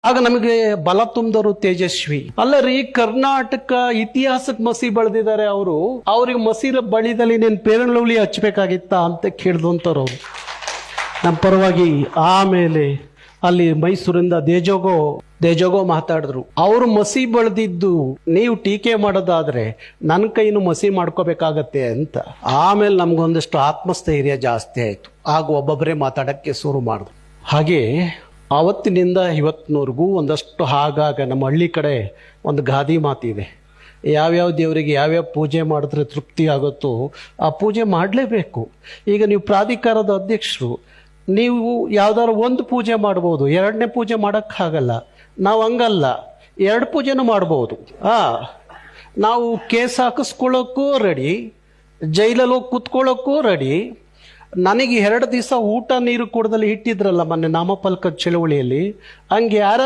ಆಗ ನಮಗೆ ಬಲ ತುಂಬಿದವರು ತೇಜಸ್ವಿ. ಅಲ್ಲ ರೀ, ಕರ್ನಾಟಕ ಇತಿಹಾಸಕ್ಕೆ ಮಸಿ ಬೆಳೆದಿದ್ದಾರೆ ಅವರು. ಅವ್ರಿಗೆ ಮಸೀರ ಬಳಿದಲ್ಲಿ ನೀನು ಪೇರಳೌಲಿ ಹಚ್ಬೇಕಾಗಿತ್ತ ಅಂತ ಕೇಳಿದಂಥವ್ರು ಅವರು ನಮ್ಮ ಪರವಾಗಿ. ಆಮೇಲೆ ಅಲ್ಲಿ ಮೈಸೂರಿಂದ ದೇಜೋಗೋ ಮಾತಾಡಿದ್ರು. ಅವರು ಮಸಿ ಬೆಳೆದಿದ್ದು ನೀವು ಟೀಕೆ ಮಾಡೋದಾದ್ರೆ ನನ್ನ ಕೈನು ಮಸಿ ಮಾಡ್ಕೋಬೇಕಾಗತ್ತೆ ಅಂತ. ಆಮೇಲೆ ನಮ್ಗೊಂದಷ್ಟು ಆತ್ಮಸ್ಥೈರ್ಯ ಜಾಸ್ತಿ ಆಯ್ತು. ಆಗ ಒಬ್ಬೊಬ್ಬರೇ ಮಾತಾಡಕ್ಕೆ ಶುರು ಮಾಡಿದ್ರು. ಹಾಗೆ ಆವತ್ತಿನಿಂದ ಇವತ್ತಿನವರೆಗೂ ಒಂದಷ್ಟು ಆಗಾಗ ನಮ್ಮ ಹಳ್ಳಿ ಕಡೆ ಒಂದು ಗಾದಿ ಮಾತಿದೆ, ಯಾವ್ಯಾವ ದೇವರಿಗೆ ಯಾವ್ಯಾವ ಪೂಜೆ ಮಾಡಿದ್ರೆ ತೃಪ್ತಿ ಆಗುತ್ತೋ ಆ ಪೂಜೆ ಮಾಡಲೇಬೇಕು. ಈಗ ನೀವು ಪ್ರಾಧಿಕಾರದ ಅಧ್ಯಕ್ಷರು, ನೀವು ಯಾವ್ದಾದ್ರು ಒಂದು ಪೂಜೆ ಮಾಡ್ಬೋದು, ಎರಡನೇ ಪೂಜೆ ಮಾಡೋಕ್ಕಾಗಲ್ಲ. ನಾವು ಹಂಗಲ್ಲ, ಎರಡು ಪೂಜೆನೂ ಮಾಡ್ಬೋದು. ನಾವು ಕೇಸ್ ಹಾಕಿಸ್ಕೊಳ್ಳೋಕ್ಕೂ ರೆಡಿ, ಜೈಲಲ್ಲಿ ಹೋಗಿ ಕೂತ್ಕೊಳ್ಳೋಕ್ಕೂ ರೆಡಿ. ನನಗೆ 2 ದಿವಸ ಊಟ ನೀರು ಕೊಡದಲ್ಲಿ ಇಟ್ಟಿದ್ರಲ್ಲ ಮೊನ್ನೆ ನಾಮಫಲಕದ ಚಳವಳಿಯಲ್ಲಿ, ಹಂಗೆ ಯಾರಾದ್ರೂ